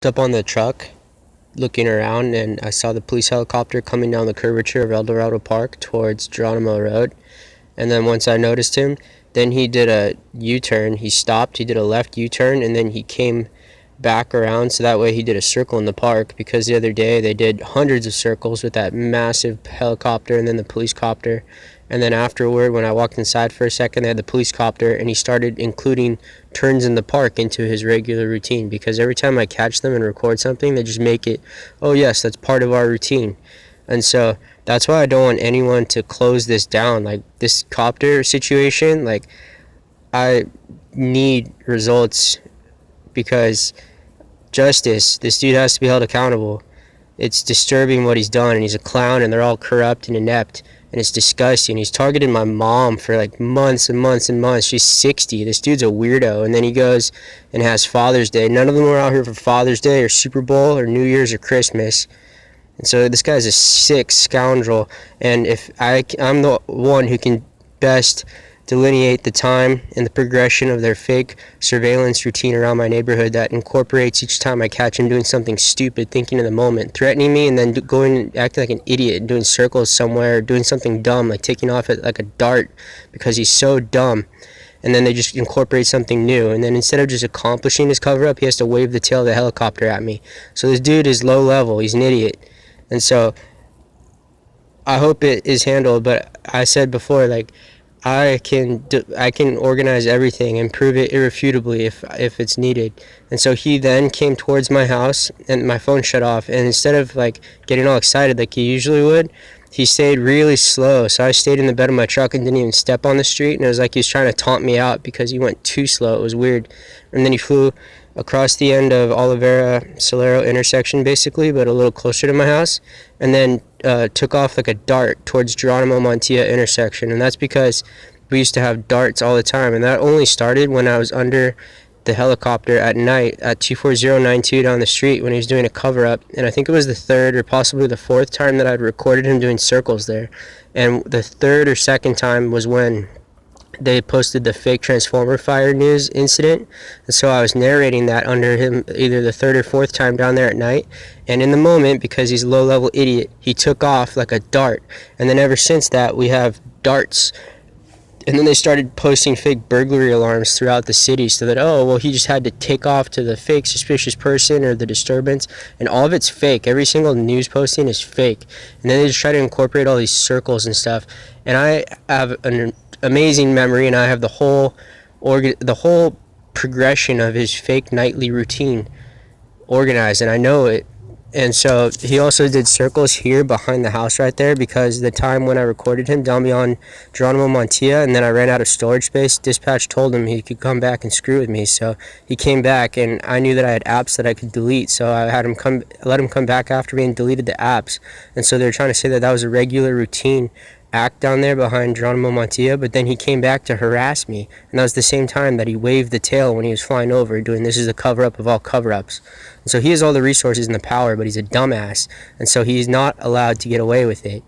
Up on the truck looking around, and I saw the police helicopter coming down the curvature of El Dorado Park towards Geronimo Road. And then once I noticed him, then he did a U-turn. He stopped, he did a left U-turn, and then he came back around, so that way he did a circle in the park, because the other day they did hundreds of circles with that massive helicopter and then the police copter. And then afterward, when I walked inside for a second, they had the police copter, and he started including turns in the park into his regular routine, because every time I catch them and record something, they just make it, oh yes, that's part of our routine. And so that's why I don't want anyone to close this down. Like this copter situation, like I need results, because justice, this dude has to be held accountable. It's disturbing what he's done, and he's a clown, and they're all corrupt and inept, and it's disgusting. He's targeted my mom for like months and months and months. She's 60. This dude's a weirdo. And then he goes and has Father's Day. None of them were out here for Father's Day or Super Bowl or New Year's or Christmas. And so this guy's a sick scoundrel, and if I'm the one who can best delineate the time and the progression of their fake surveillance routine around my neighborhood that incorporates each time I catch him doing something stupid, thinking in the moment, threatening me, and then going and acting like an idiot and doing circles somewhere, or doing something dumb like taking off at like a dart because he's so dumb. And then they just incorporate something new, and then instead of just accomplishing his cover-up, he has to wave the tail of the helicopter at me. So this dude is low level. He's an idiot. And so I hope it is handled, but I said before, like, I can organize everything and prove it irrefutably if it's needed. And so he then came towards my house, and my phone shut off, and instead of like getting all excited like he usually would, he stayed really slow. So I stayed in the bed of my truck and didn't even step on the street, and it was like he was trying to taunt me out because he went too slow. It was weird. And then he flew across the end of Olivera Solero intersection, basically, but a little closer to my house, and then took off like a dart towards Geronimo Montilla intersection. And that's because we used to have darts all the time, and that only started when I was under the helicopter at night at 24092 down the street when he was doing a cover-up. And I think it was the third or possibly the fourth time that I'd recorded him doing circles there. And the third or second time was when they posted the fake transformer fire news incident, and so I was narrating that under him either the third or fourth time down there at night. And in the moment, because he's a low-level idiot, he took off like a dart. And then ever since that, we have darts. And then they started posting fake burglary alarms throughout the city, so that, oh, well, he just had to take off to the fake suspicious person or the disturbance, and all of it's fake. Every single news posting is fake. And then they just try to incorporate all these circles and stuff. And I have an amazing memory, and I have the whole progression of his fake nightly routine organized, and I know it. And so he also did circles here behind the house right there, because the time when I recorded him down beyond Geronimo Montilla, and then I ran out of storage space, dispatch told him he could come back and screw with me. So he came back, and I knew that I had apps that I could delete, so I had him let him come back after me and deleted the apps. And so they're trying to say that that was a regular routine act down there behind Geronimo Montilla, but then he came back to harass me, and that was the same time that he waved the tail when he was flying over, doing this is a cover-up of all cover-ups. And so he has all the resources and the power, but he's a dumbass, and so he's not allowed to get away with it.